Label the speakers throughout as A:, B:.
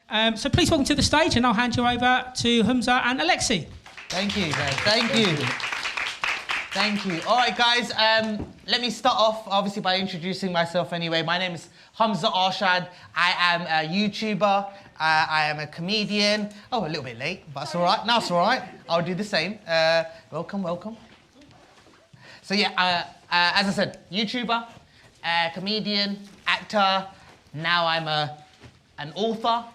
A: So please welcome to the stage, and I'll hand you over to Humza and Aleksei.
B: Thank you, guys. Thank you. Thank you. All right, guys. Let me start off, obviously, by introducing myself anyway. My name is Humza Arshad. I am a YouTuber. I am a comedian. Oh, a little bit late, but it's all right. No, it's all right. I'll do the same. Welcome, welcome. So, yeah, as I said, YouTuber, comedian, actor. Now I'm an author,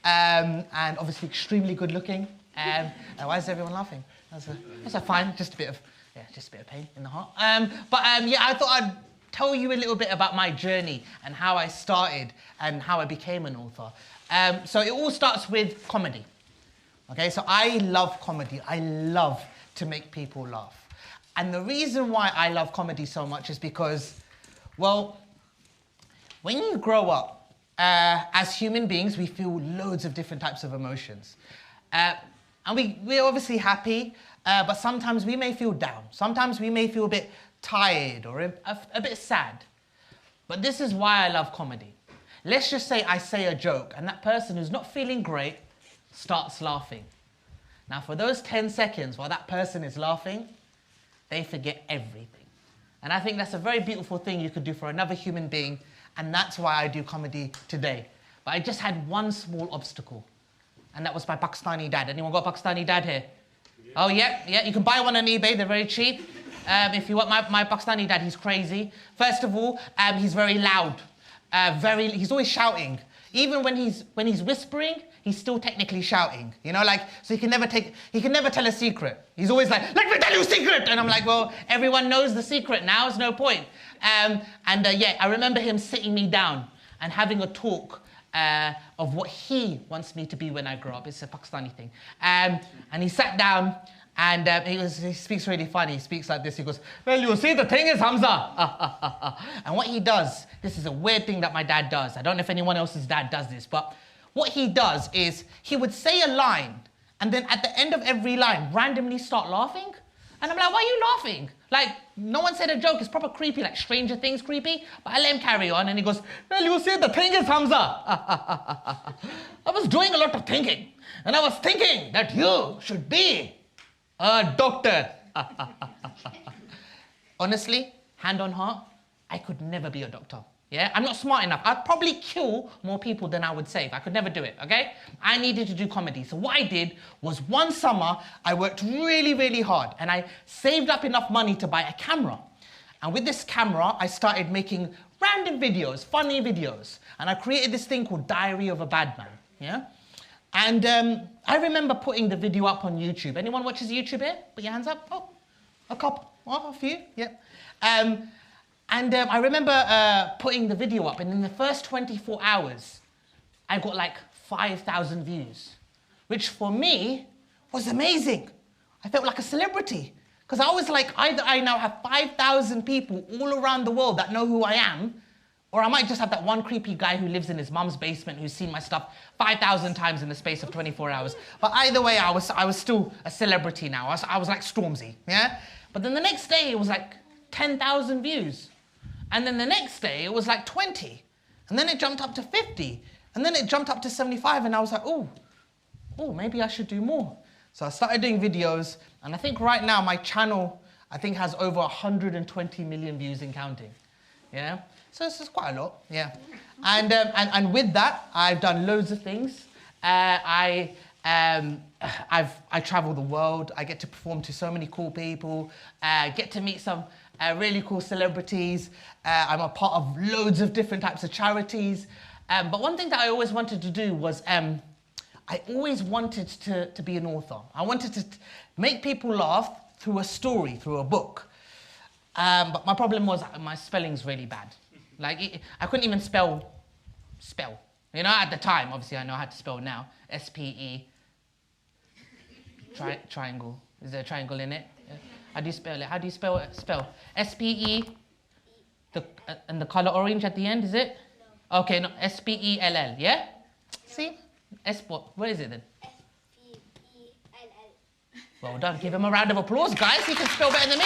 B: and obviously extremely good looking. Why is everyone laughing? That's a fine, just a bit of pain in the heart. Yeah, I thought I'd tell you a little bit about my journey and how I started and how I became an author. So it all starts with comedy. Okay, so I love comedy. I love to make people laugh. And the reason why I love comedy so much is because, well, when you grow up, as human beings, we feel loads of different types of emotions. And we're obviously happy, but sometimes we may feel down. Sometimes we may feel a bit tired or a bit sad. But this is why I love comedy. Let's just say I say a joke and that person who's not feeling great starts laughing. Now, for those 10 seconds while that person is laughing, they forget everything. And I think that's a very beautiful thing you could do for another human being, and that's why I do comedy today. But I just had one small obstacle, and that was my Pakistani dad. Anyone got a Pakistani dad here? Yeah. Oh, yeah, you can buy one on eBay, they're very cheap. If you want my Pakistani dad, he's crazy. First of all, he's very loud. He's always shouting. Even when he's whispering, he's still technically shouting. You know, like, so he can never tell a secret. He's always like, let me tell you a secret! And I'm like, well, everyone knows the secret now, there's no point. Yeah, I remember him sitting me down and having a talk of what he wants me to be when I grow up. It's a Pakistani thing. And he sat down and he speaks really funny. He speaks like this. He goes, well, you see, the thing is, Humza. And what he does, this is a weird thing that my dad does. I don't know if anyone else's dad does this, but what he does is he would say a line and then at the end of every line, randomly start laughing. And I'm like, why are you laughing? Like, no one said a joke. It's proper creepy, like Stranger Things creepy. But I let him carry on and he goes, well, you see, the thing is, Humza. I was doing a lot of thinking. And I was thinking that you should be a doctor. Honestly, hand on heart, I could never be a doctor. Yeah, I'm not smart enough. I'd probably kill more people than I would save. I could never do it, okay? I needed to do comedy. So what I did was one summer, I worked really, really hard and I saved up enough money to buy a camera. And with this camera, I started making random videos, funny videos. And I created this thing called Diary of a Bad Man, yeah? And I remember putting the video up on YouTube. Anyone watches YouTube here? Put your hands up. Oh, a couple, a few, yeah. I remember putting the video up, and in the first 24 hours, I got like 5,000 views, which for me was amazing. I felt like a celebrity, because I was like, either I now have 5,000 people all around the world that know who I am, or I might just have that one creepy guy who lives in his mum's basement who's seen my stuff 5,000 times in the space of 24 hours. But either way, I was still a celebrity now. I was like Stormzy, yeah? But then the next day, it was like 10,000 views. And then the next day, it was like 20. And then it jumped up to 50. And then it jumped up to 75. And I was like, oh, maybe I should do more. So I started doing videos. And I think right now, my channel, I think, has over 120 million views and counting. Yeah? So this is quite a lot, yeah. And with that, I've done loads of things. I travel the world. I get to perform to so many cool people. Get to meet some really cool celebrities. I'm a part of loads of different types of charities. But one thing that I always wanted to do was, I always wanted to be an author. I wanted to make people laugh through a story, through a book. But my problem was my spelling's really bad. Like, I couldn't even spell. You know, at the time, obviously I know how to spell now. S-P-E, triangle. Is there a triangle in it? Yeah. How do you spell it? How do you spell it? S-P-E, and the color orange at the end, is it? No. Okay, no, S-P-E-L-L, yeah? See? What is it then? S-P-E-L-L. Well done. Give him a round of applause, guys. He can spell better than me.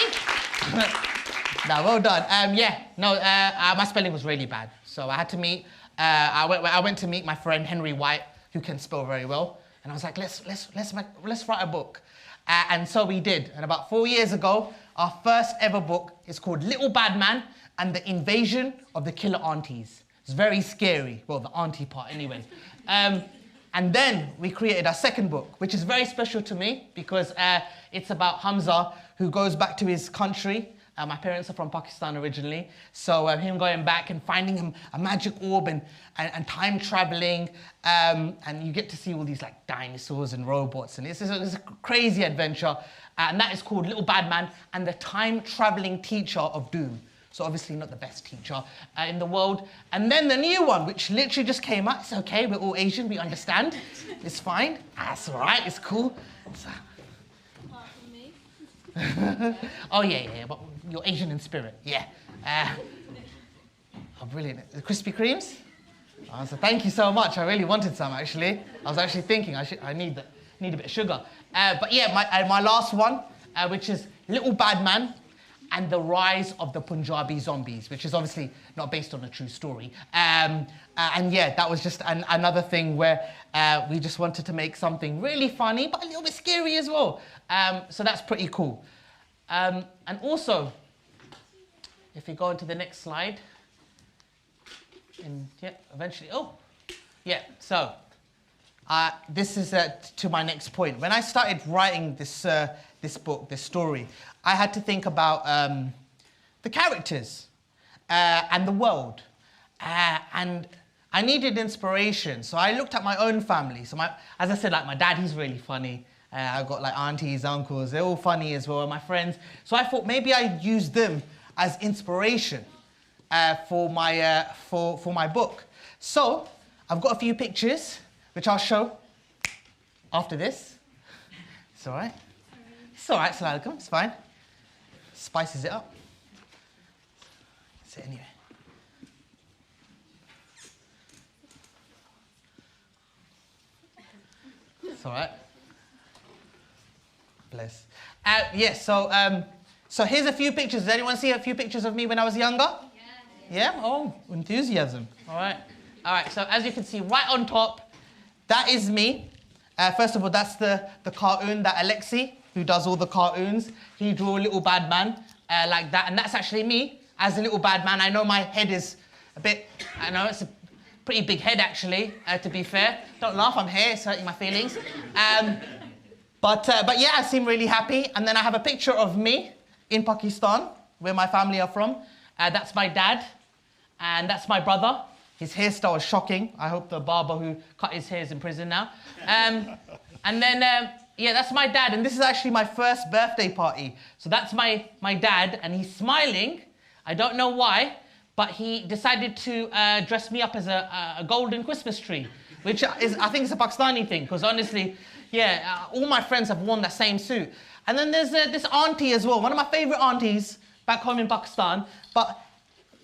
B: No, well done. My spelling was really bad. So I had to meet, I went to meet my friend Henry White, who can spell very well. And I was like, let's write a book. And so we did. And about 4 years ago, our first ever book is called Little Bad Man and the Invasion of the Killer Aunties. It's very scary. Well, the auntie part anyway. And then we created our second book, which is very special to me because it's about Humza, who goes back to his country. My parents are from Pakistan originally. So him going back and finding a magic orb and time traveling. And you get to see all these like dinosaurs and robots. And it's a crazy adventure. And that is called Little Bad Man and the Time Traveling Teacher of Doom. So obviously not the best teacher in the world. And then the new one, which literally just came out. It's okay, we're all Asian, we understand. It's fine. That's all right, it's cool.
C: Apart from me.
B: Oh yeah, but you're Asian in spirit, yeah. Oh, brilliant. The Krispy Kremes? Oh, so thank you so much. I really wanted some, actually. I was actually thinking I need a bit of sugar. But yeah, my last one, which is Little Bad Man and the Rise of the Punjabi Zombies, which is obviously not based on a true story. And yeah, that was just another thing where we just wanted to make something really funny, but a little bit scary as well. So that's pretty cool. And also, if we go into the next slide, and yeah, eventually, so this is to my next point. When I started writing this book, this story, I had to think about the characters and the world. And I needed inspiration. So I looked at my own family. So as I said, like my dad, he's really funny. I've got like aunties, uncles, they're all funny as well, and my friends. So I thought maybe I'd use them as inspiration for my book. So I've got a few pictures, which I'll show after this. It's all right. It's all right, Assalamualaikum, it's fine. Spices it up. So anyway. It's all right. Bless. Yeah, so here's a few pictures. Does anyone see a few pictures of me when I was younger? Yeah? Oh, enthusiasm. All right. All right, so as you can see, right on top, that is me. First of all, that's the cartoon, that Aleksei, who does all the cartoons. He drew a Little Bad Man like that, and that's actually me as a Little Bad Man. I know my head is a bit, I know it's a pretty big head actually, to be fair. Don't laugh, I'm here, it's hurting my feelings. But yeah, I seem really happy. And then I have a picture of me in Pakistan, where my family are from. That's my dad, and that's my brother. His hairstyle is shocking. I hope the barber who cut his hair is in prison now. And then, yeah, that's my dad, and this is actually my first birthday party. So that's my dad, and he's smiling. I don't know why, but he decided to dress me up as a golden Christmas tree, which is, I think it's a Pakistani thing, because honestly, yeah, all my friends have worn that same suit. And then there's this auntie as well, one of my favorite aunties back home in Pakistan. But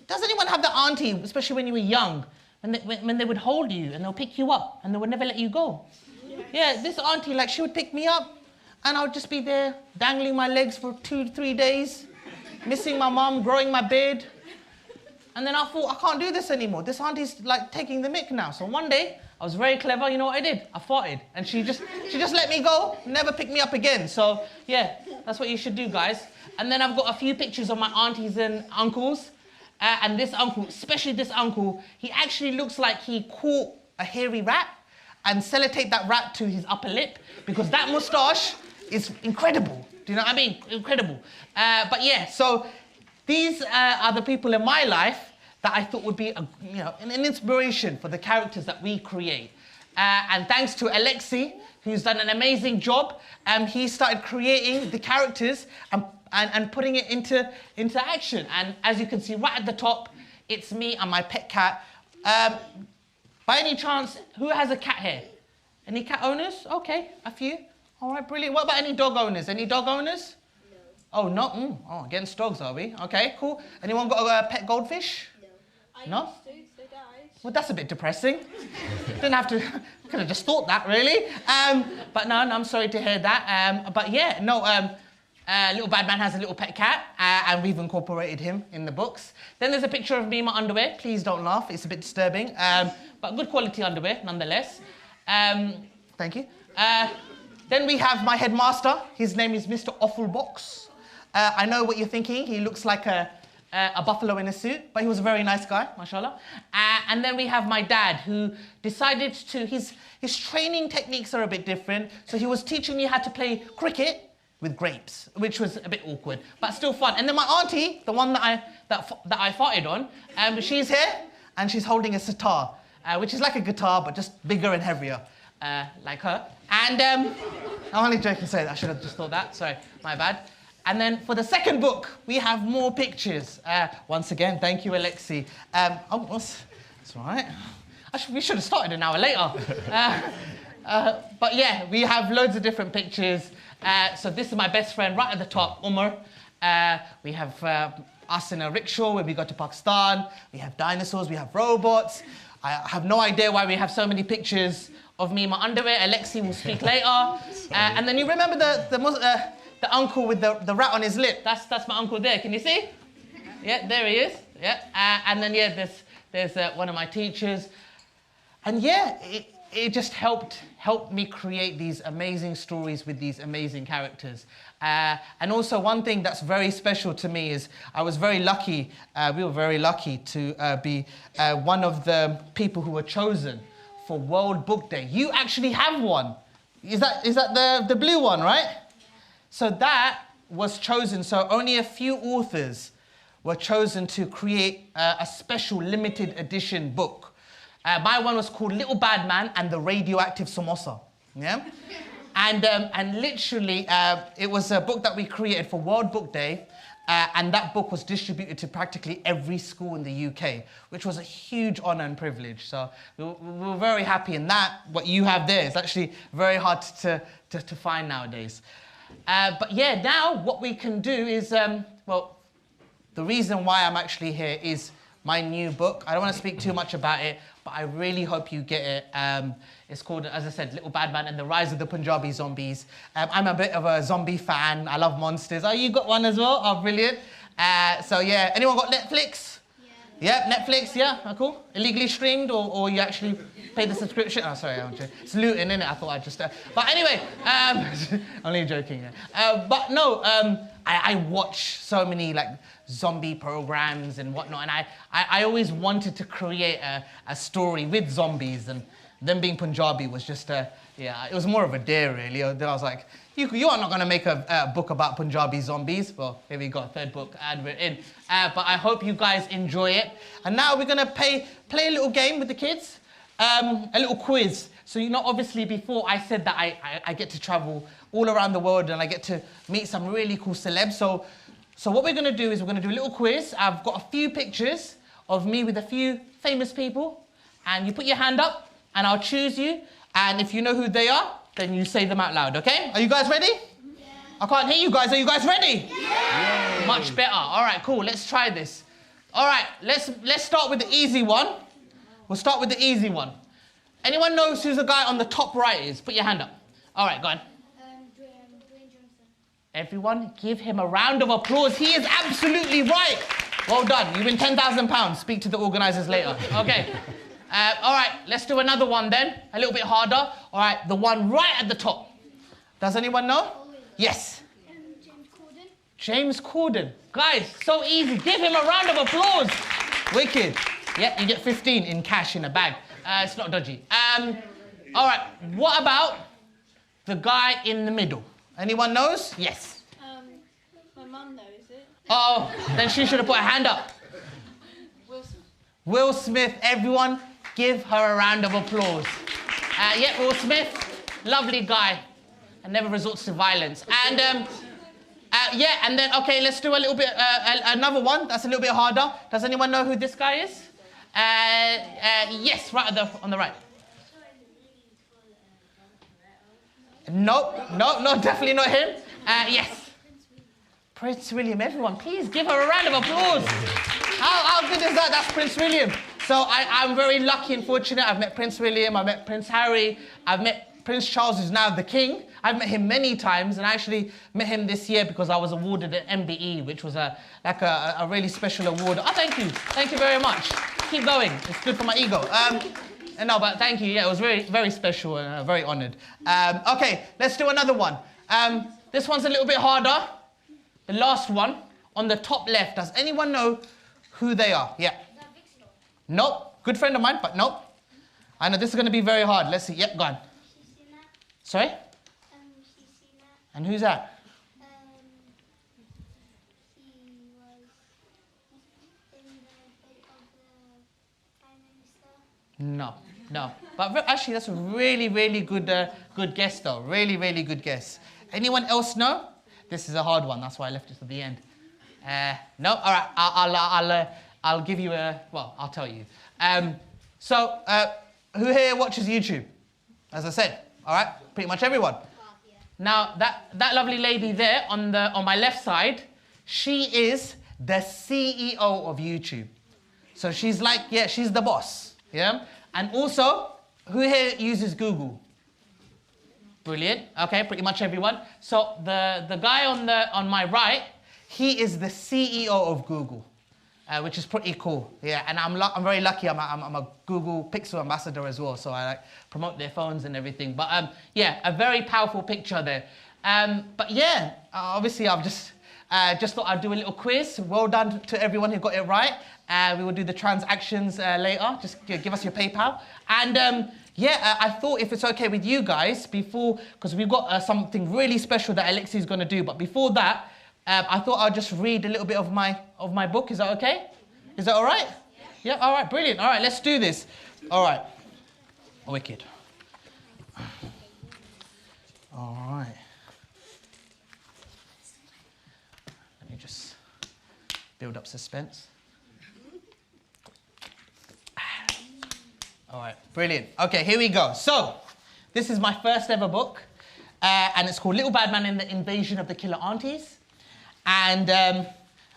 B: does anyone have that auntie, especially when you were young, when they would hold you and they'll pick you up and they would never let you go? Yeah, this auntie, like, she would pick me up and I would just be there dangling my legs for 2 to 3 days, missing my mum, growing my beard. And then I thought, I can't do this anymore. This auntie's like taking the mick now. So one day, I was very clever. You know what I did? I farted. And she just let me go, never picked me up again. So yeah, that's what you should do, guys. And then I've got a few pictures of my aunties and uncles. And this uncle, especially this uncle, he actually looks like he caught a hairy rat and sellotaped that rat to his upper lip, because that moustache is incredible. Do you know what I mean? Incredible. But yeah, so these are the people in my life that I thought would be an inspiration for the characters that we create. And thanks to Aleksei, who's done an amazing job, he started creating the characters and putting it into action. And as you can see right at the top, it's me and my pet cat. By any chance, who has a cat here? Any cat owners? Okay, a few. All right, brilliant. What about any dog owners? Any dog owners? No. Oh, no? Oh, against dogs, are we? Okay, cool. Anyone got a pet goldfish? No?
C: I used to, they died.
B: Well, that's a bit depressing. Didn't have to, could have just thought that, really. But no, I'm sorry to hear that. But yeah, no, Little Bad Man has a little pet cat, and we've incorporated him in the books. Then there's a picture of me in my underwear. Please don't laugh, it's a bit disturbing. But good quality underwear, nonetheless. Thank you. Then we have my headmaster. His name is Mr. Offlebox. I know what you're thinking. He looks like a buffalo in a suit, but he was a very nice guy, mashallah. And then we have my dad, who decided to, his training techniques are a bit different. So he was teaching me how to play cricket with grapes, which was a bit awkward, but still fun. And then my auntie, the one that I farted on, she's here, and she's holding a sitar, which is like a guitar, but just bigger and heavier, like her. And I'm only joking, sorry, I should have just thought that, sorry, my bad. And then for the second book, we have more pictures. Once again, thank you, Aleksei. That's all right. We should have started an hour later. But yeah, we have loads of different pictures. So this is my best friend right at the top, Umar. We have us in a rickshaw when we go to Pakistan. We have dinosaurs, we have robots. I have no idea why we have so many pictures of me in my underwear. Aleksei will speak later. And then you remember the uncle with the rat on his lip? That's my uncle there, can you see? Yeah, there he is. Yeah. And then yeah, there's one of my teachers. And yeah, it just helped me create these amazing stories with these amazing characters. And also one thing that's very special to me is I was very lucky, we were very lucky to be one of the people who were chosen for World Book Day. You actually have one. Is that the blue one, right? So that was chosen, so only a few authors were chosen to create a special limited edition book. My one was called Little Bad Man and the Radioactive Samosa. Yeah? And literally, it was a book that we created for World Book Day, and that book was distributed to practically every school in the UK, which was a huge honor and privilege. So we were very happy in that. What you have there is actually very hard to find nowadays. But yeah, now what we can do is, well, the reason why I'm actually here is my new book. I don't want to speak too much about it, but I really hope you get it. It's called, as I said, Little Bad Man and the Rise of the Punjabi Zombies. I'm a bit of a zombie fan. I love monsters. Oh, you got one as well? Oh, brilliant. So yeah, anyone got Netflix? Yeah, Netflix, yeah, oh, cool. Illegally streamed, or you actually pay the subscription? Oh, sorry, I'm joking. It's Luton, innit? I thought I'd just... But anyway, only joking. Yeah. But no, I watch so many like zombie programs and whatnot, and I always wanted to create a story with zombies, and them being Punjabi was just yeah, it was more of a dare really. Then I was like, you are not going to make a book about Punjabi zombies. Well, here we go, third book, and we're in. But I hope you guys enjoy it. And now we're going to play a little game with the kids, a little quiz. So, you know, obviously before I said that I get to travel all around the world and I get to meet some really cool celebs. So what we're going to do is we're going to do a little quiz. I've got a few pictures of me with a few famous people. And you put your hand up and I'll choose you. And if you know who they are, then you say them out loud, okay? Are you guys ready? Yeah. I can't hear you guys. Are you guys ready? Yeah. Much better. All right, cool. Let's try this. All right, let's start with the easy one. We'll start with the easy one. Anyone knows who the guy on the top right is? Put your hand up. All right, go on.
C: Dwayne Johnson.
B: Everyone, give him a round of applause. He is absolutely right. Well done. You win £10,000. Speak to the organisers later. Okay. All right, let's do another one then. A little bit harder. All right, the one right at the top. Does anyone know? Yes.
C: James Corden.
B: James Corden. Guys, so easy. Give him a round of applause. Wicked. Yeah, you get 15 in cash in a bag. It's not dodgy. All right, what about the guy in the middle? Anyone knows? Yes.
C: My mum knows it.
B: Oh, then she should have put her hand up.
C: Will Smith.
B: Will Smith, everyone, give her a round of applause. Yeah, Will Smith, lovely guy, and never resorts to violence. And yeah, and then, okay, let's do a little bit, another one that's a little bit harder. Does anyone know who this guy is? Yes, right on the right. Nope, definitely not him. Yes. Prince William, everyone, please give her a round of applause. How good is that? That's Prince William. So I'm very lucky and fortunate. I've met Prince William, I've met Prince Harry, I've met Prince Charles, who's now the king. I've met him many times, and I actually met him this year because I was awarded an MBE, which was a really special award. Oh, thank you very much. Keep going, it's good for my ego. No, but thank you. Yeah, it was very, very special and very honoured. Okay, let's do another one. This one's a little bit harder. The last one on the top left. Does anyone know who they are? Yeah.
C: Bitskoff.
B: Nope. Good friend of mine, but nope. I know this is going to be very hard. Let's see. Yep, go on. Sorry? And who's that?
C: He was in the bed of the Prime Minister.
B: No. But actually, that's a really, really good guess, though. Really, really good guess. Anyone else know? This is a hard one. That's why I left it to the end. No? All right. I'll give you a... Well, I'll tell you. So, who here watches YouTube? As I said. All right? Pretty much everyone.
C: Yeah.
B: Now, that lovely lady there on my left side, she is the CEO of YouTube. So she's like, yeah, she's the boss. Yeah? And also, who here uses Google? Brilliant. Okay, pretty much everyone. So the guy on my right, he is the CEO of Google, which is pretty cool. Yeah, and I'm very lucky. I'm a Google Pixel ambassador as well, so I like promote their phones and everything. But yeah, a very powerful picture there. But yeah, obviously I've just thought I'd do a little quiz. Well done to everyone who got it right. We will do the transactions later. Just give us your PayPal. And yeah, I thought if it's okay with you guys, because we've got something really special that Aleksei is going to do. But before that, I thought I'd just read a little bit of my book. Is that okay? Is that all right? Yeah. All right. Brilliant. All right. Let's do this. All right. Wicked. All right. Let me just build up suspense. All right, brilliant. Okay, here we go. So, this is my first ever book, and it's called Little Bad Man in the Invasion of the Killer Aunties. And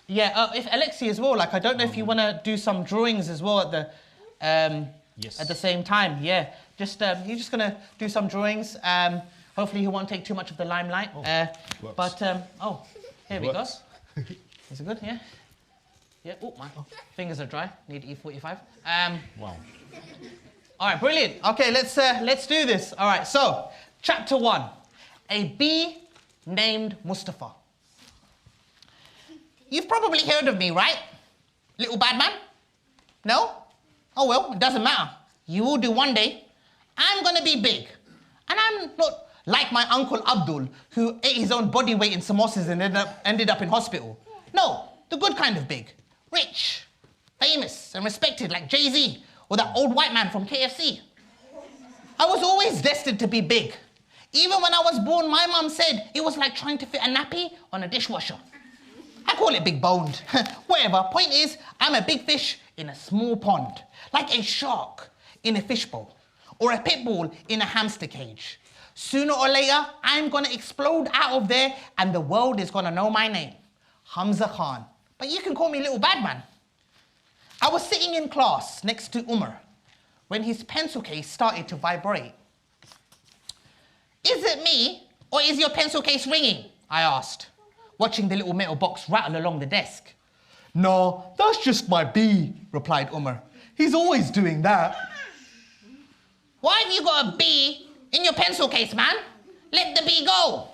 B: yeah, if Aleksei as well, like I don't know if you want to do some drawings as well at the same time. Yeah, you're just gonna do some drawings. Hopefully he won't take too much of the limelight. Here we go. Is it good? Yeah. Yeah. Oh, my fingers are dry. Need E45.
D: Wow.
B: All right, brilliant. Okay, let's do this. All right, so chapter 1, a bee named Mustafa. You've probably heard of me, right? Little bad man? No? Oh well, it doesn't matter. You will do one day. I'm gonna be big, and I'm not like my uncle Abdul, who ate his own body weight in samosas and ended up in hospital. No, the good kind of big, rich, famous, and respected like Jay-Z. Or that old white man from KFC. I was always destined to be big. Even when I was born, my mum said it was like trying to fit a nappy on a dishwasher. I call it big boned. Whatever, point is, I'm a big fish in a small pond. Like a shark in a fishbowl. Or a pit bull in a hamster cage. Sooner or later, I'm gonna explode out of there and the world is gonna know my name. Humza Khan. But you can call me Little Bad Man. I was sitting in class next to Umar when his pencil case started to vibrate. Is it me or is your pencil case ringing? I asked, watching the little metal box rattle along the desk.
E: No, that's just my bee, replied Umar. He's always doing that.
B: Why have you got a bee in your pencil case, man? Let the bee go.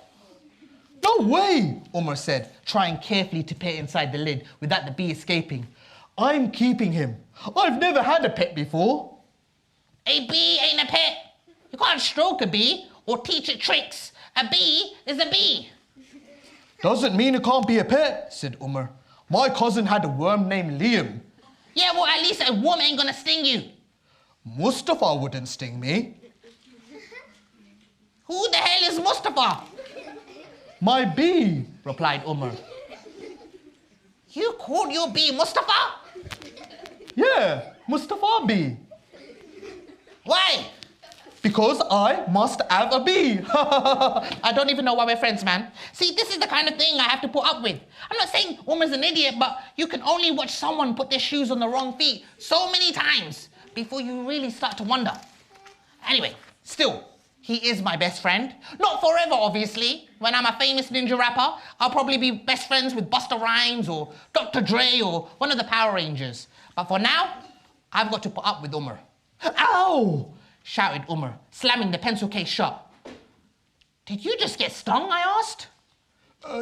E: No way,
B: Umar said, trying carefully to peer inside the lid without the bee escaping.
E: I'm keeping him. I've never had a pet before.
B: A bee ain't a pet. You can't stroke a bee or teach it tricks. A bee is a bee.
E: Doesn't mean it can't be a pet, said Umar. My cousin had a worm named Liam.
B: Yeah, well, at least a worm ain't gonna sting you.
E: Mustafa wouldn't sting me.
B: Who the hell is Mustafa?
E: My bee,
B: replied Umar. You called your bee Mustafa?
E: Yeah, Mustafa bee.
B: Why?
E: Because I must have a bee.
B: I don't even know why we're friends, man. See, this is the kind of thing I have to put up with. I'm not saying Umar's an idiot, but you can only watch someone put their shoes on the wrong feet so many times before you really start to wonder. Anyway, still, he is my best friend. Not forever, obviously. When I'm a famous ninja rapper, I'll probably be best friends with Busta Rhymes or Dr. Dre or one of the Power Rangers. But for now, I've got to put up with Umar. Ow! Shouted Umar, slamming the pencil case shut. Did you just get stung, I asked?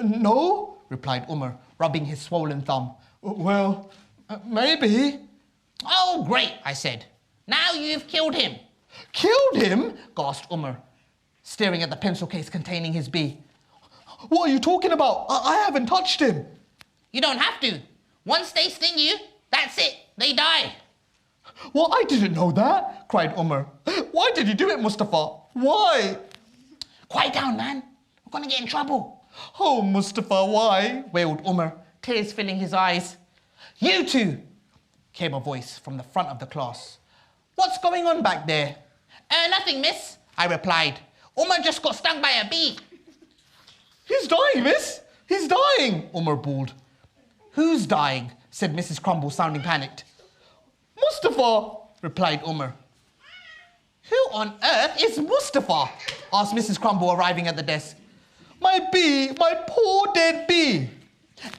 E: No,
B: replied Umar, rubbing his swollen thumb.
E: Well, maybe.
B: Oh, great, I said. Now you've killed him.
E: Killed him?
B: Gasped Umar, staring at the pencil case containing his bee.
E: What are you talking about? I haven't touched him.
B: You don't have to. Once they sting you, that's it. They die.
E: Well, I didn't know that, cried Umar. Why did you do it, Mustafa? Why?
B: Quiet down, man. We're going to get in trouble.
E: Oh, Mustafa, why?
B: Wailed Umar, tears filling his eyes. You two, came a voice from the front of the class. What's going on back there? Nothing, miss, I replied. Umar just got stung by a bee.
E: He's dying, miss. He's dying, Umar bawled.
B: Who's dying? Said Mrs. Crumble, sounding panicked.
E: Mustafa,
B: replied Umar. Who on earth is Mustafa? Asked Mrs. Crumble, arriving at the desk.
E: My bee, my poor dead bee.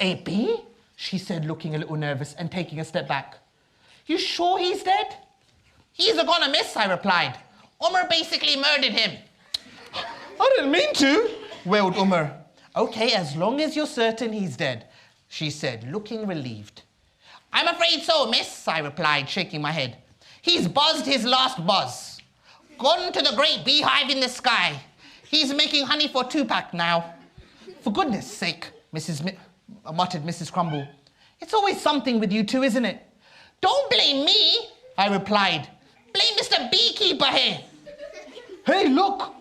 B: A bee? She said, looking a little nervous and taking a step back. You sure he's dead? He's a goner, miss, I replied. Umar basically murdered him.
E: I didn't mean to, wailed Umar.
B: Okay, as long as you're certain he's dead, she said, looking relieved. I'm afraid so, miss, I replied, shaking my head. He's buzzed his last buzz. Gone to the great beehive in the sky. He's making honey for Tupac now. For goodness sake, muttered Mrs. Crumble. It's always something with you two, isn't it? Don't blame me, I replied. Blame Mr. Beekeeper here.
E: Hey, look.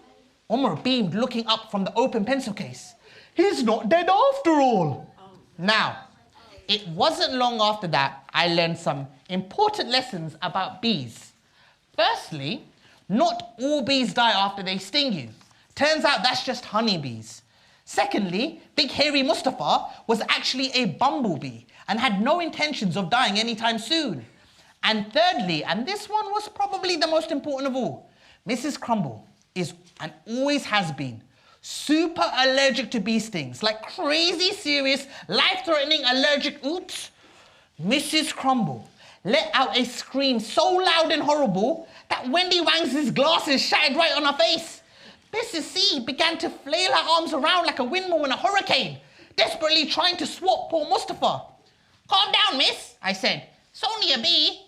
B: Umar beamed, looking up from the open pencil case.
E: He's not dead after all.
B: Now, it wasn't long after that I learned some important lessons about bees. Firstly, not all bees die after they sting you. Turns out that's just honeybees. Secondly, Big Hairy Mustafa was actually a bumblebee and had no intentions of dying anytime soon. And thirdly, and this one was probably the most important of all, Mrs. Crumble is and always has been super allergic to bee stings, like crazy serious, life-threatening allergic. Oops. Mrs. Crumble let out a scream so loud and horrible that Wendy Wangs' glasses shattered right on her face. Mrs. C began to flail her arms around like a windmill in a hurricane, desperately trying to swat poor Mustafa. Calm down, miss, I said. It's only a bee.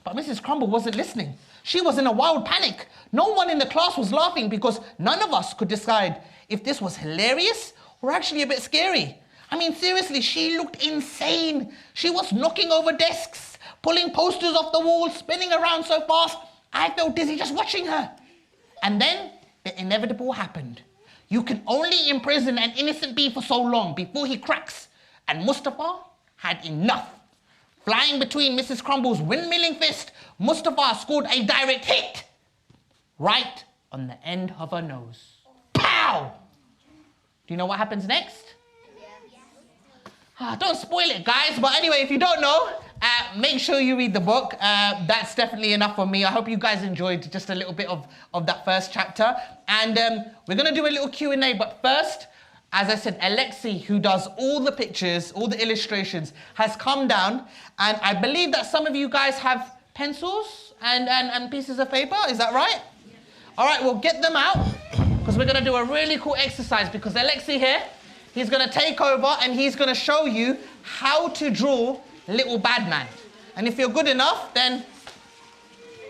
B: But Mrs. Crumble wasn't listening. She was in a wild panic. No one in the class was laughing because none of us could decide if this was hilarious or actually a bit scary. I mean, seriously, she looked insane. She was knocking over desks, pulling posters off the wall, spinning around so fast, I felt dizzy just watching her. And then the inevitable happened. You can only imprison an innocent bee for so long before he cracks. And Mustafa had enough. Flying between Mrs. Crumble's windmilling fist, Mustafa scored a direct hit. Right on the end of her nose. Pow! Do you know what happens next? Don't spoil it, guys. But anyway, if you don't know, make sure you read the book. That's definitely enough for me. I hope you guys enjoyed just a little bit of that first chapter. And we're going to do a little Q&A. But first, as I said, Aleksei, who does all the pictures, all the illustrations, has come down. And I believe that some of you guys have pencils and pieces of paper. Is that right? Yeah. All right, we'll get them out because we're going to do a really cool exercise because Aleksei here, he's going to take over and he's going to show you how to draw Little Bad Man. And if you're good enough, then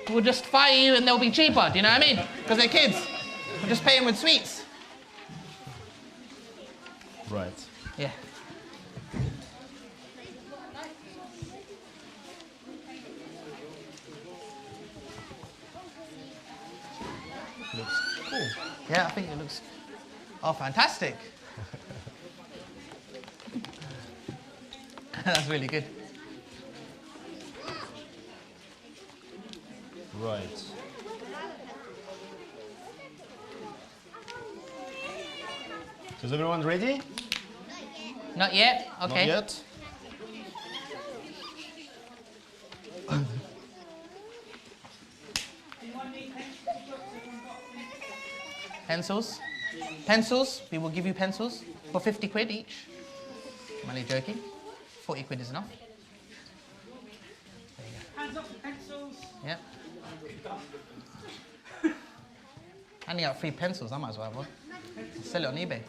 B: we'll just fire you and they'll be cheaper. Do you know what I mean? Because they're kids. We'll just pay them with sweets.
D: Right.
B: Yeah.
D: Looks cool.
B: Yeah, I think it looks... Oh, fantastic. That's really good.
D: Right. So is everyone ready?
B: Not yet? Okay.
D: Not yet?
B: Pencils? Pencils? We will give you pencils for 50 quid each. I'm only joking. 40 quid is enough. There you go.
A: Hands up for pencils.
B: Yep. I only got 3 pencils, I might as well have one. Sell it on eBay.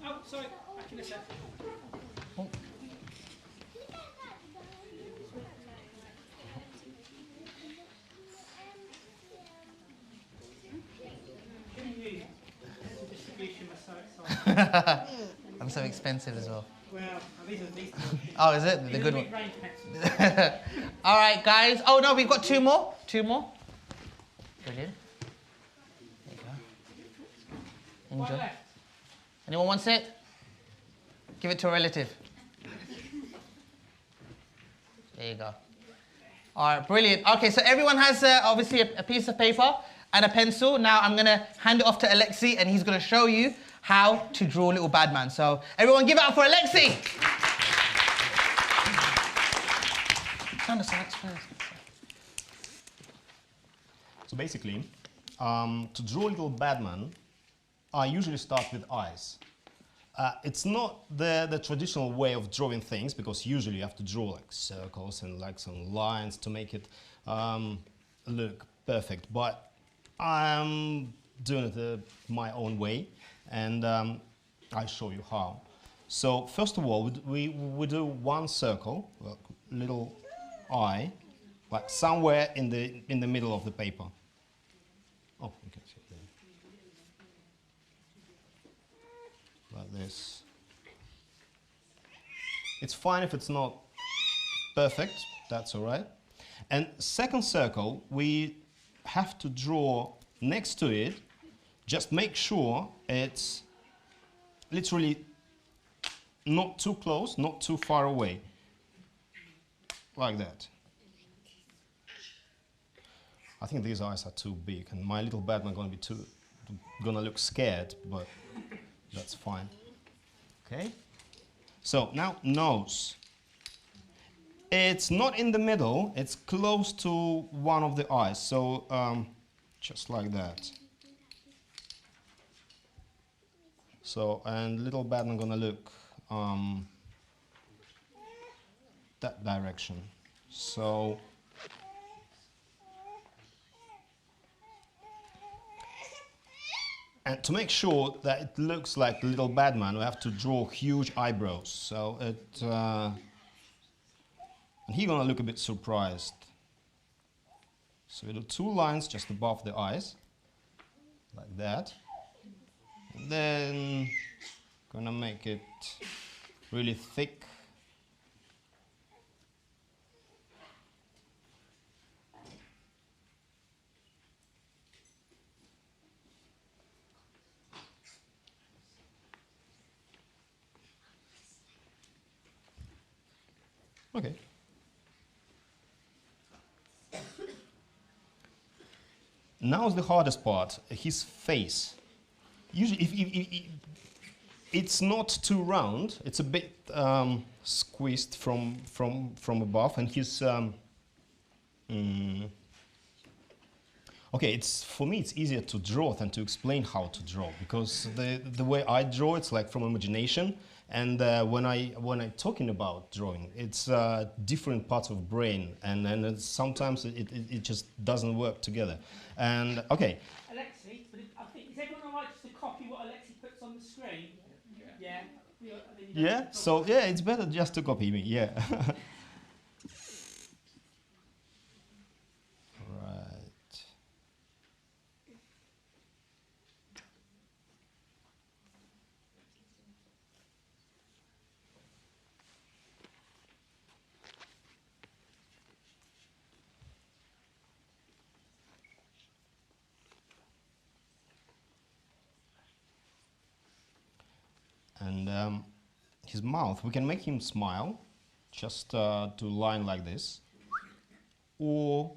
A: Oh, sorry, back in a sec.
B: I'm so expensive as well.
A: Well, these are
B: Oh, is it? The good one.
A: mid-range pencils.
B: All right, guys. Oh, no, we've got 2 more. 2 more. Brilliant. There you go.
A: Right
B: Enjoy.
A: left.
B: Anyone wants it? Give it to a relative. There you go. All right, brilliant. Okay, so everyone has obviously a piece of paper and a pencil. Now I'm going to hand it off to Aleksei, and he's going to show you how to draw Little Bad Man. So everyone give it up for Aleksei. Turn the sides first.
D: So basically, to draw Little Bad Man, I usually start with eyes. It's not the traditional way of drawing things, because usually you have to draw like circles and like some lines to make it look perfect. But I'm doing it my own way, and I'll show you how. So first of all, we do one circle, little eye, like somewhere in the middle of the paper. Oh, you can see it there. Like this. It's fine if it's not perfect, that's all right. And second circle, we have to draw next to it. Just make sure it's literally not too close, not too far away. Like that. I think these eyes are too big, and my little bad man gonna look scared, but that's fine. Okay. So now nose. It's not in the middle. It's close to one of the eyes. So just like that. So, and little bad man gonna look that direction. So and to make sure that it looks like Little Bad Man, we have to draw huge eyebrows. So it, and he's gonna look a bit surprised. So we do 2 lines just above the eyes, like that. And then gonna make it really thick. Okay. Now's the hardest part, his face. Usually, if it's not too round, it's a bit squeezed from above, and his okay, for me it's easier to draw than to explain how to draw, because the way I draw, it's like from imagination, and when I'm talking about drawing, it's different parts of brain, and sometimes it just doesn't work together. And okay.
A: Aleksei, but I think, is everyone all right just to copy what Aleksei puts on the screen? Yeah.
D: Yeah. So yeah, it's better just to copy me. Yeah. Right. And his mouth, we can make him smile, just to line like this. Or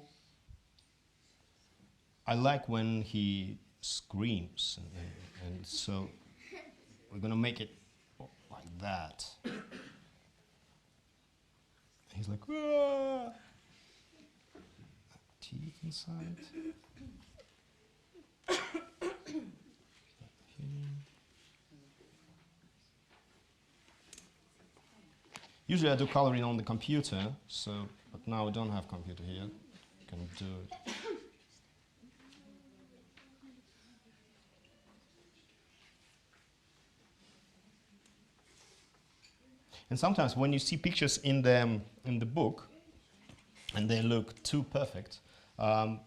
D: I like when he screams, and so we're gonna make it like that. He's like, "Ah!" Teeth inside. Usually I do coloring on the computer, but now I don't have computer here. Can do it. And sometimes when you see pictures in the book, and they look too perfect, I'm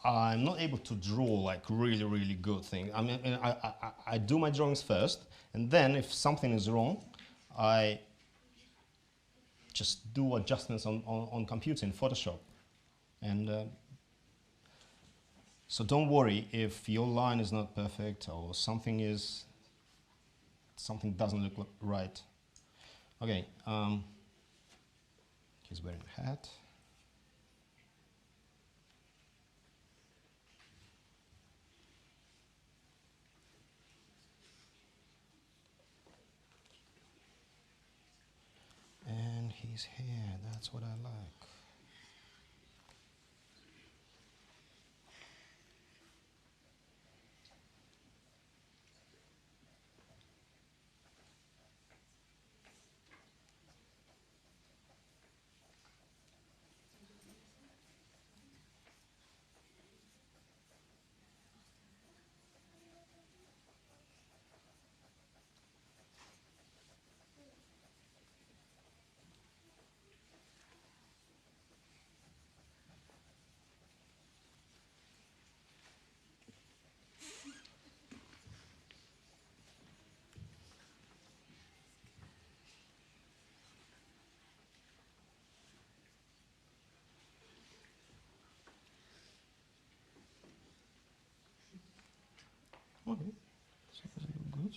D: not able to draw like really, really good things. I mean, I do my drawings first, and then if something is wrong, I just do adjustments on computer in Photoshop. And so don't worry if your line is not perfect or something doesn't look right. Okay, he's wearing a hat. And his hair, that's what I like. Okay, so does it look good?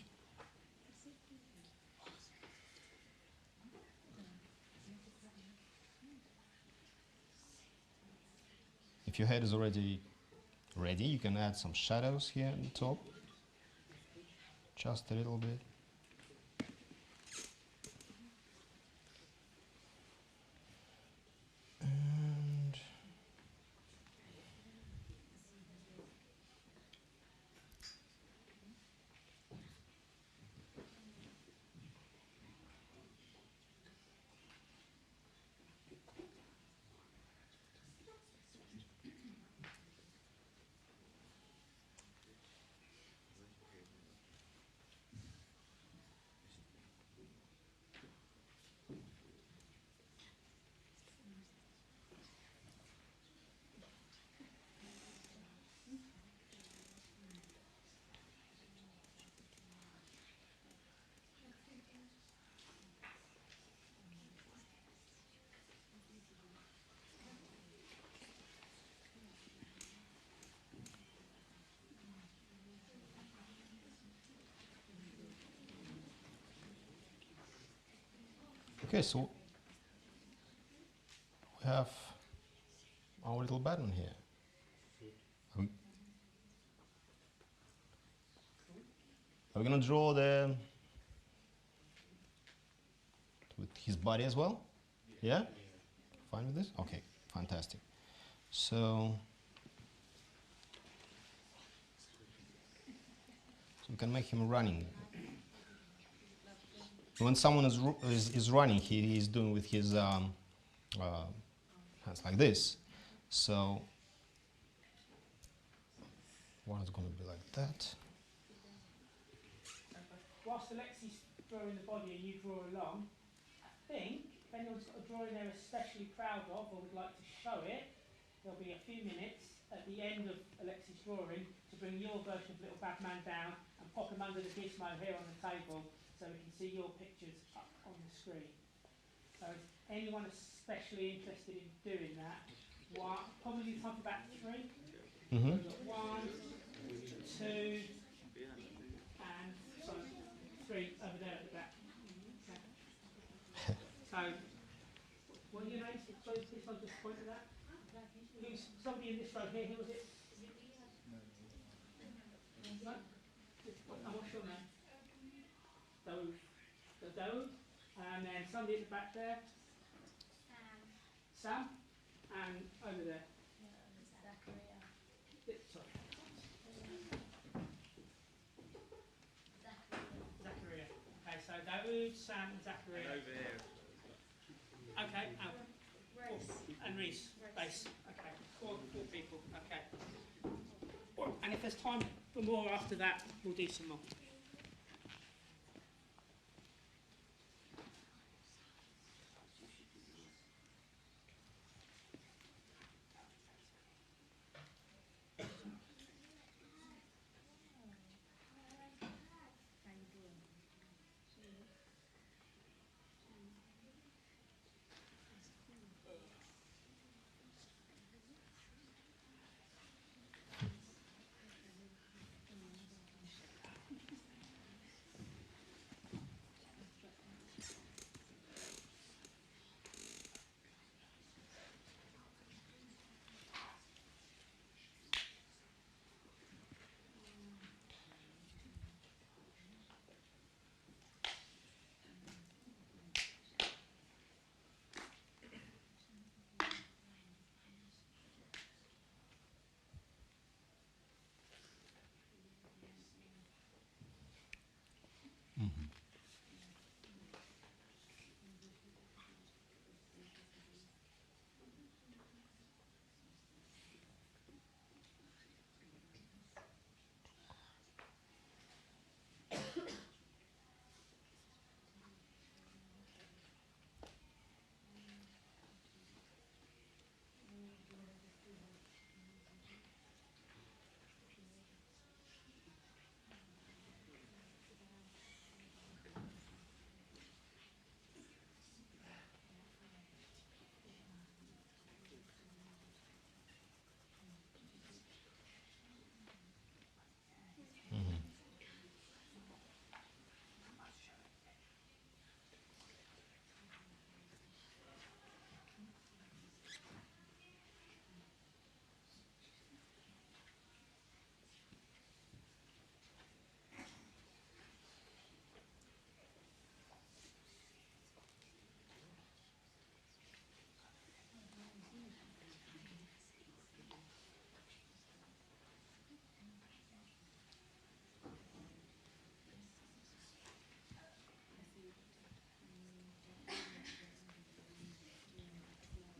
D: If your head is already ready, you can add some shadows here on the top, just a little bit. And okay, so we have our little button here. Are we gonna draw with his body as well? Yeah? Fine with this? Okay, fantastic. So we can make him running. When someone is running, he is doing with his hands like this. So one is going to be like that.
A: Whilst Alexi's drawing the body and you draw along, I think if anyone's got a drawing they're especially proud of or would like to show it, there'll be a few minutes at the end of Alexi's drawing to bring your version of Little Bad Man down and pop him under the gizmo here on the table so we can see your pictures up on the screen. So is anyone especially interested in doing that? Probably talk about 3.
D: Mm-hmm.
A: So we've got 1, 2, and 3 over there at the back. Okay. So, what are your names? So this one just point to that. Who's somebody in this row here? Who was it? No? And what's your name? Dove. Daoud. And then somebody at the back there. Sam. And over there. Sorry. Zachariah. Okay, so Daoud, Sam, and Zachariah.
F: Over here.
A: Okay, and Reese. Base. Okay, four people. Okay. And if there's time for more after that, we'll do some more.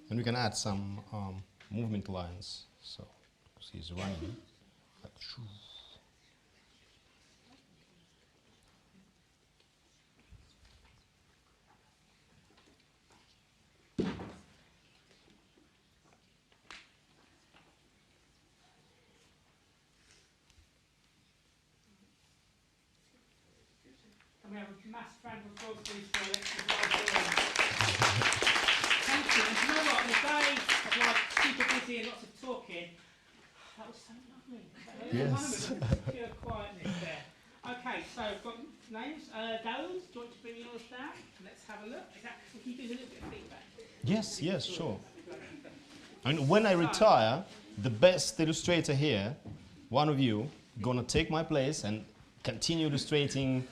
D: And we can add some movement lines. So, because he's running. Like, shoo.
A: And we have a massive round of applause please for Aleksei. Thank you. And you know what? On a day of like super busy and lots of talking, that was so lovely.
D: Yes.
A: Pure quietness there. Okay, so I've got names. Daoud, do you want to bring yours down? Let's have a look. Can you do a little bit of feedback?
D: Yes, yes, sure. I mean, when I retire, the best illustrator here, one of you, gonna take my place and continue illustrating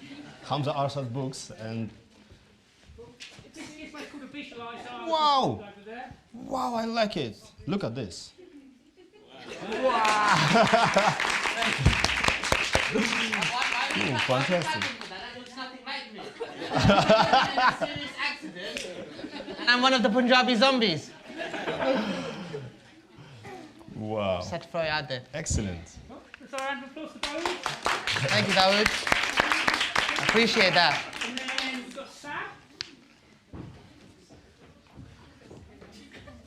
D: Humza Arshad books. And
A: This is what's called a visualizer.
D: wow,
A: Over there.
D: wow, I like it. Look at this. Fantastic.
B: That looks nothing like me. A serious accident. And I'm one of the Punjabi zombies.
D: Wow.
B: Just had to throw it out there.
D: Excellent.
A: Let's have a round of applause for Daoud.
B: Thank you, Daoud. I appreciate that.
A: And then we've got Sam.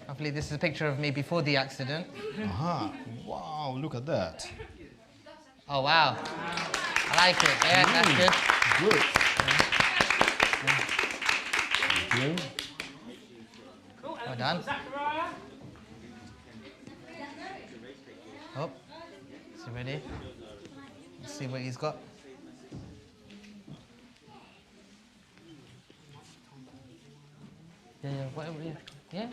B: Hopefully this is a picture of me before the accident.
D: Aha. Wow, look at that.
B: Oh, wow. I like it. Yeah, that's good.
D: Good. Thank you.
A: Cool. And
B: Well
A: then
B: done.
A: we've got Zachariah.
B: Oh, is he ready? Let's see what he's got. Yeah, whatever, yeah.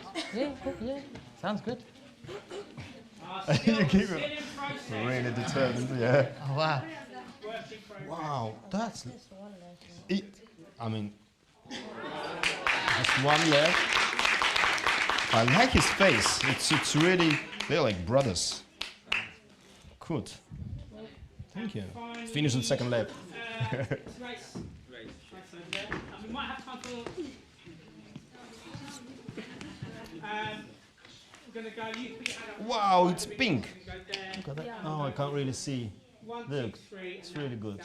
B: Sounds good.
A: Still,
D: You keep
A: still
D: it
A: in process.
D: really determined, yeah.
B: Oh, wow.
A: Work in progress.
D: Wow, that's it. I mean, Just one left. I like his face. It's really, they're like brothers. Good. Thank you. Finish the second lap.
A: Race over there. We might have time for. We're going to go. You put your hand up.
D: Wow, it's pink.
A: Go there.
D: Look at that. Oh, I can't really see.
A: 1,
D: Look,
A: 2, 3.
D: it's really good.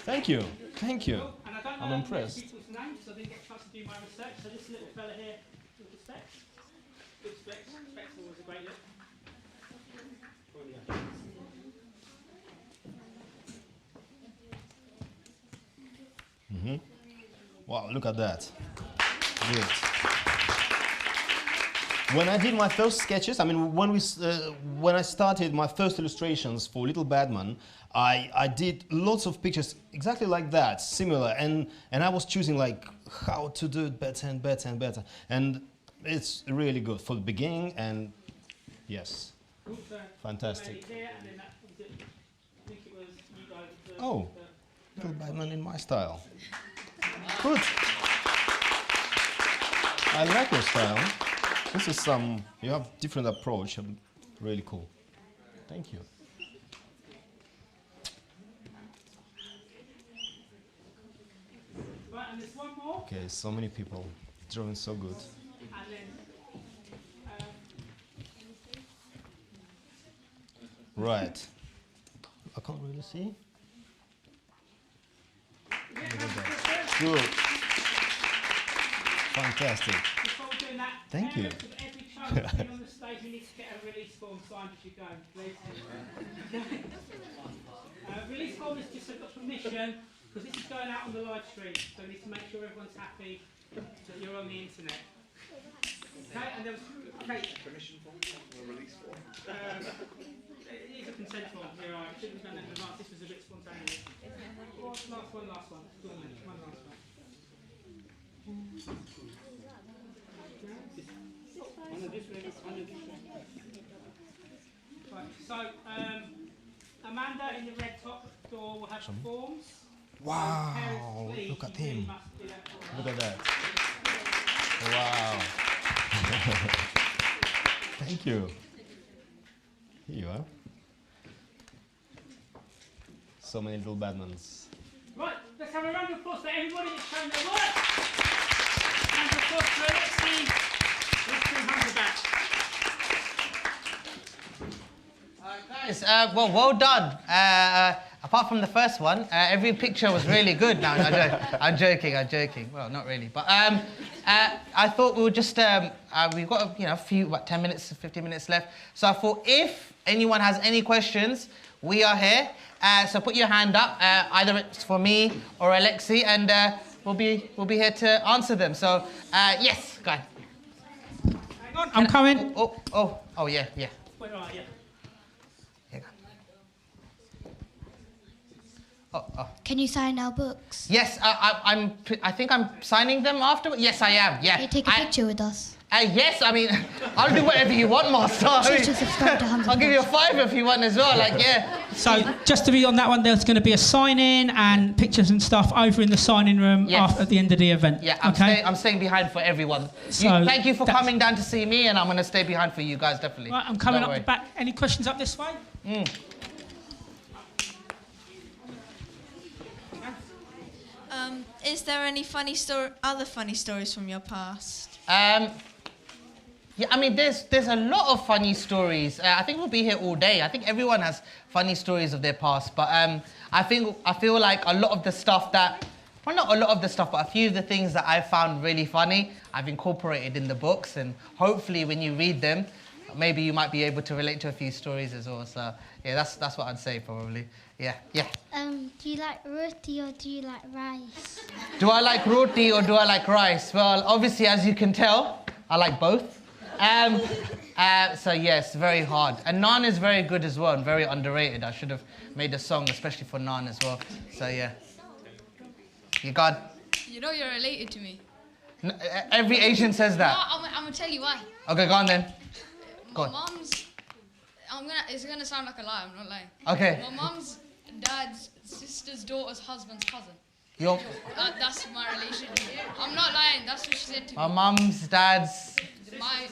D: Thank you. Thank you.
A: And I don't know
D: I'm impressed.
A: people's names, so I didn't get a chance to do my research. So this little fella here with the specs. Good specs. Specs are always a great look.
D: Wow, look at that. Good. When I did my first sketches, I mean, when I started my first illustrations for Little Badman, I did lots of pictures exactly like that, similar, and I was choosing like how to do it better and better and better, and it's really good for the beginning, and yes, fantastic. Oh, Little Badman in my style. Good. I like your style. This is you have different approach, really cool. Thank you.
A: Right, and there's one more.
D: Okay, so many people drawing so good.
A: And then,
D: Right. I can't really see. Good. Fantastic.
A: before we're doing that,
D: Thank you.
A: Every child that's been on the stage, we need to get a release form signed as you go, please. Release form is just a permission, because this is going out on the live stream, so we need to make sure everyone's happy that you're on the internet. Okay, and there was permission form or a release form. It is a consent form. You're right. Shouldn't have done that in advance. This was a bit spontaneous. Last one. Go on, then. One last one. Right. So, Amanda in the red top door will have forms.
D: Wow, look at him. Look at that. Wow. Thank you. Here you are. So many little Batmans.
A: Right, let's have a round of applause for everybody that's shown their work. Round of applause for Aleksei. Let's bring Humza back.
B: Guys, well done. Apart from the first one, every picture was really good. No, I'm joking. Well, not really, but I thought we would just we've got a few, 10 minutes, 15 minutes left. So I thought if anyone has any questions, we are here. So put your hand up, either it's for me or Aleksei, and we'll be here to answer them. So yes, go ahead.
A: Hang on, I'm coming.
B: Oh yeah.
A: Wait, right, yeah.
C: Can you sign our books?
B: Yes, I think I'm signing them after. Yes, I am. Yeah.
C: Can you take a picture with us?
B: Yes, I mean, I'll do whatever you want, Master.
C: Subscribe to Humza.
B: I'll give you a 5 if you want as well. Like, yeah.
A: So just to be on that one, there's going to be a sign-in and pictures and stuff over in the signing room at the end of the event.
B: Yeah, I'm staying behind for everyone.
A: So
B: thank you for coming down to see me, and I'm going to stay behind for you guys, definitely.
A: Right, I'm coming up the back. Any questions up this way?
F: Is there any other funny stories from your past?
B: Yeah, I mean, there's a lot of funny stories. I think we'll be here all day. I think everyone has funny stories of their past, but I feel like a lot of the stuff that, well, not a lot of the stuff, but a few of the things that I found really funny, I've incorporated in the books, and hopefully when you read them, maybe you might be able to relate to a few stories as well. So yeah, that's what I'd say probably. Yeah.
C: Do you like roti or do you like rice?
B: Do I like roti or do I like rice? Well, obviously, as you can tell, I like both. So yes, very hard. And naan is very good as well and very underrated. I should have made a song especially for naan as well. So yeah. You got?
F: You know you're related to me.
B: Every Asian says that.
F: No, I'm gonna tell you why.
B: Okay, go on then. Go on.
F: My mum's. It's gonna sound like a lie. I'm not lying.
B: Okay.
F: My mum's
G: dad's sister's daughter's husband's cousin.
B: Your,
G: That's my relation. I'm not lying. That's what she said to me.
B: my mum's, dad's,
G: My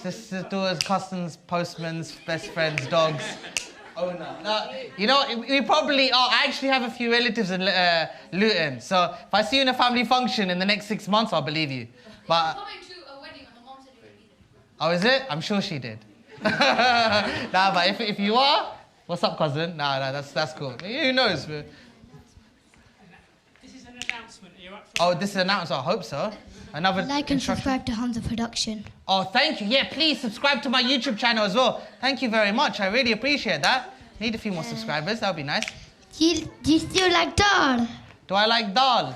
B: sister's, daughter's, cousins, postman's, best friends, dogs. Oh no. You know, we probably are. I actually have a few relatives in Luton. So if I see you in a family function in the next 6 months, I'll believe you. But
G: coming to a wedding and the mom said you would be there.
B: oh, is it? I'm sure she did. Nah, but if you are, what's up, cousin? Nah, that's cool. Who knows?
A: This is an announcement. Are you up for
B: Oh, this is an announcement. I hope so. Another
C: Like and
B: instruction.
C: subscribe to Humza Production.
B: Oh, thank you. Yeah, please subscribe to my YouTube channel as well. Thank you very much. I really appreciate that. Need a few more subscribers. That would be nice.
C: Do you still like dal?
B: Do I like dal?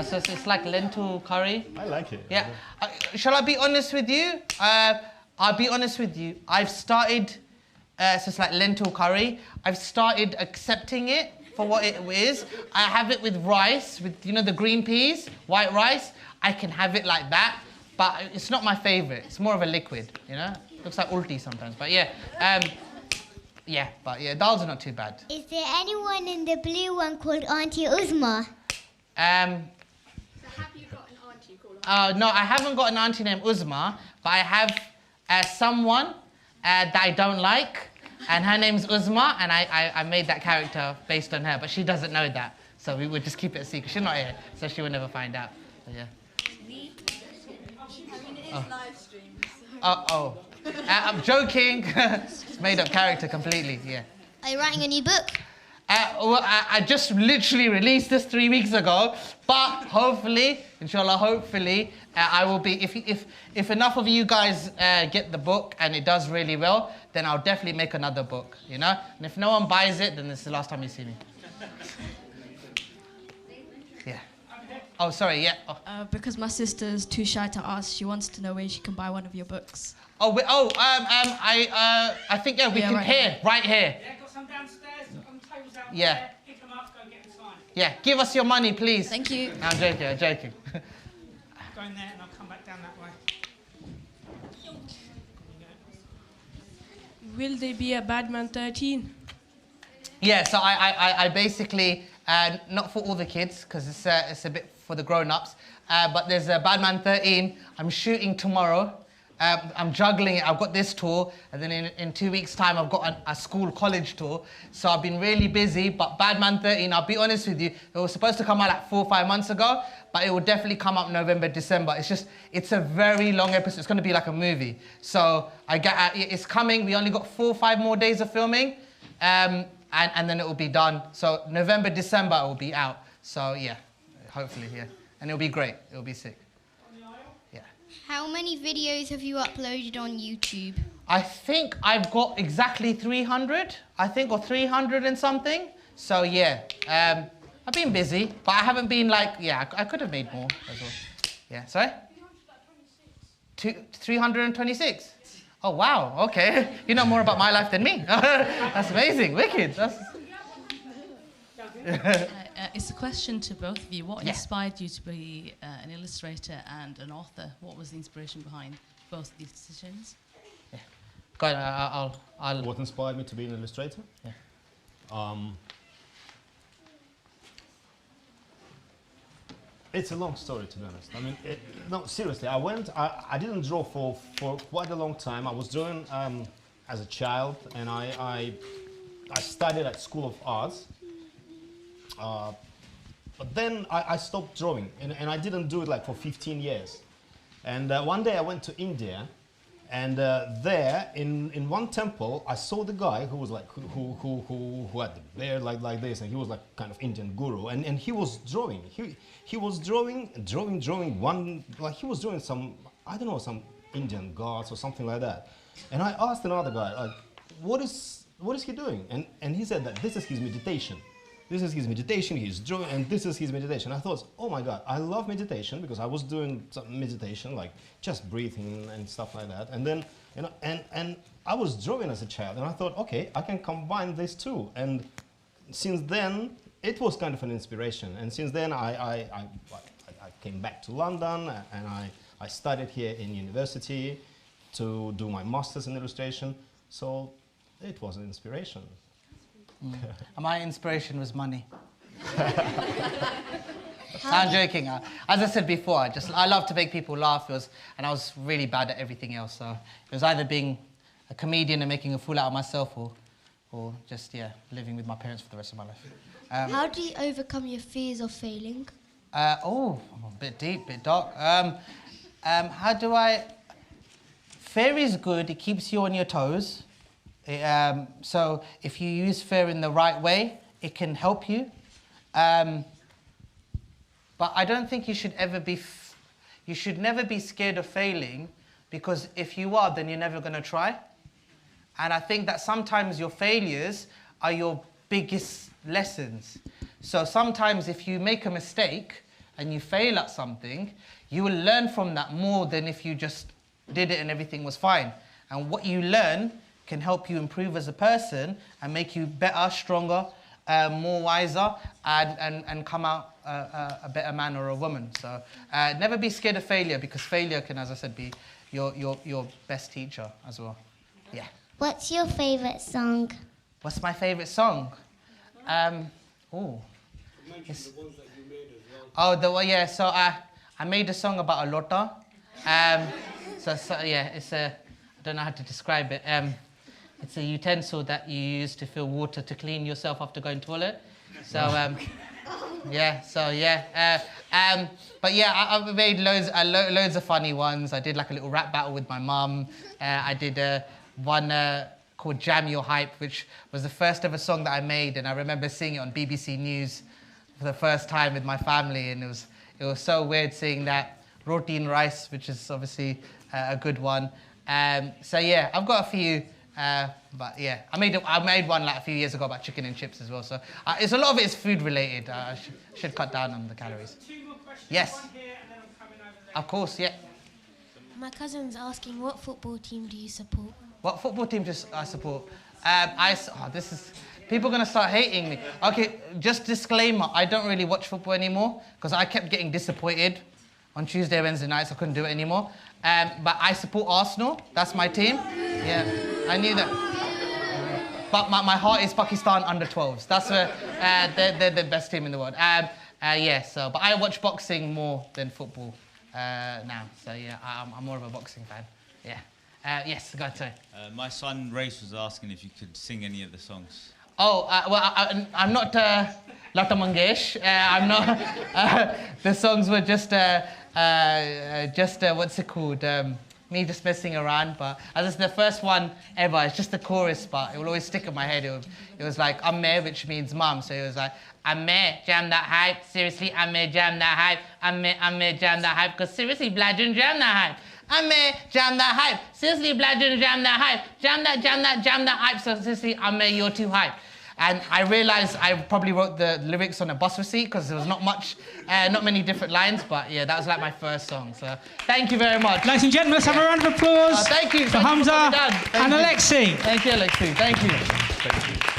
B: So it's like lentil curry.
D: I like it.
B: Yeah. Shall I be honest with you? I'll be honest with you. I've started, so it's like lentil curry. I've started accepting it for what it is. I have it with rice, with, you know, the green peas, white rice. I can have it like that, but it's not my favorite. It's more of a liquid, you know? Looks like ulti sometimes, but yeah. Dals are not too bad.
C: Is there anyone in the blue one called Auntie Uzma?
G: So have you got an auntie called
B: No, I haven't got an auntie named Uzma, but I have someone that I don't like, and her name's Uzma, and I made that character based on her, but she doesn't know that, so we would just keep it a secret. She's not here, so she will never find out. So, yeah.
F: I mean, it is live streamed.
B: I'm joking. It's made up character completely. Yeah.
C: Are you writing a new book?
B: I just literally released this 3 weeks ago, but hopefully, inshallah, I will be. If enough of you guys get the book and it does really well, then I'll definitely make another book. You know, and if no one buys it, then this is the last time you see me. Yeah. Oh, sorry. Yeah. Oh.
H: Because my sister's too shy to ask, she wants to know where she can buy one of your books.
B: I think we can
H: right
B: right here.
A: Yeah, got some downstairs, on tables out
B: Yeah.
A: there. Pick them up, go get them signed.
B: Yeah, give us your money, please.
H: Thank you.
B: No, I'm joking.
A: Go in there and I'll come back down that way.
I: Will there be a Badman 13?
B: Yeah, so I basically, not for all the kids, because it's a bit for the grown-ups, but there's a Badman 13. I'm shooting tomorrow. I'm juggling it. I've got this tour, and then in 2 weeks' time, I've got a school college tour. So I've been really busy, but Badman 13, I'll be honest with you, it was supposed to come out like 4 or 5 months ago, but it will definitely come up November, December. It's a very long episode. It's going to be like a movie. So it's coming. We only got 4 or 5 more days of filming, and then it will be done. So November, December, it will be out. So yeah, hopefully, yeah. And it'll be great. It'll be sick.
C: How many videos have you uploaded on YouTube?
B: I think I've got exactly 300, or 300 and something. So yeah, I've been busy, but I haven't been like, I could have made more as well. Yeah, sorry? 326? Oh, wow, okay. You know more about my life than me. That's amazing, wicked.
J: It's a question to both of you. What
B: Yeah.
J: inspired you to be an illustrator and an author? What was the inspiration behind both of these decisions?
B: Yeah. Go ahead, I'll...
D: What inspired me to be an illustrator?
B: Yeah.
D: It's a long story, to be honest. I mean, no, seriously, I didn't draw for quite a long time. I was drawing as a child, and I studied at School of Arts. But then I stopped drawing, and I didn't do it like for 15 years. And one day I went to India, and there in one temple I saw the guy who was like who had the beard like this, and he was like kind of Indian guru, and he was drawing. He was drawing one, like he was drawing some, I don't know, some Indian gods or something like that. And I asked another guy, like, what is he doing? And he said that this is his meditation. This is his meditation, he's drawing, and this is his meditation. I thought, oh my God, I love meditation, because I was doing some meditation, like just breathing and stuff like that. And then, you know, and I was drawing as a child, and I thought, okay, I can combine this too. And since then, it was kind of an inspiration. And since then, I came back to London, and I studied here in university to do my master's in illustration. So it was an inspiration.
B: And my inspiration was money. I'm joking. As I said before, I love to make people laugh. And I was really bad at everything else. So it was either being a comedian and making a fool out of myself, or just living with my parents for the rest of my life.
C: How do you overcome your fears of failing?
B: A bit deep, bit dark. How do I? Fear is good. It keeps you on your toes. So if you use fear in the right way, it can help you. But I don't think you should ever be. You should never be scared of failing, because if you are, then you're never going to try. And I think that sometimes your failures are your biggest lessons. So sometimes if you make a mistake and you fail at something, you will learn from that more than if you just did it and everything was fine. And what you learn can help you improve as a person and make you better, stronger, more wiser, and come out a better man or a woman. So never be scared of failure, because failure can, as I said, be your best teacher as well. Yeah.
K: What's your favourite song?
B: What's my favourite song? So I made a song about a lota. It's I don't know how to describe it. It's a utensil that you use to fill water to clean yourself after going to the toilet. So I've made loads of funny ones. I did like a little rap battle with my mum. I did one called Jam Your Hype, which was the first ever song that I made, and I remember singing it on BBC News for the first time with my family, and it was so weird seeing that. Roti and rice, which is obviously a good one. I've got a few, I made one like a few years ago about chicken and chips as well. So it's a lot of it is food related. I should cut down on the calories.
A: Two more questions.
B: Yes.
A: One here, and then I'm coming over there.
B: Of course, yeah.
K: My cousin's asking, what football team do you support?
B: What football team I support? People are going to start hating me. Okay, just disclaimer, I don't really watch football anymore because I kept getting disappointed on Tuesday, Wednesday nights. I couldn't do it anymore. But I support Arsenal. That's my team. Yeah, I knew that. But my heart is Pakistan under-12s. That's where they're the best team in the world. But I watch boxing more than football now. So yeah, I'm more of a boxing fan. Yeah. Yes, go ahead, sorry.
L: My son Race was asking if you could sing any of the songs.
B: I'm not Lata Mangesh. I'm not. The songs were just what's it called? Me just messing around. But as it's the first one ever, it's just the chorus, but it will always stick in my head. It was like Amme, which means mum. So it was like Amme, jam that hype. Seriously, Amme, jam that hype. Amme, jam that hype. Because seriously, Bladden, jam that hype. Amme, jam that hype. Seriously, Bladden, jam that hype. Jam that hype. So seriously, Amme, you're too hype. And I realised I probably wrote the lyrics on a bus receipt because there was not many different lines. But yeah, that was like my first song. So thank you very much.
M: Ladies and gentlemen, let's have a round of applause
B: thank you
M: for Humza and
B: you.
M: Aleksei.
B: Thank you, Aleksei. Thank you. Thank you.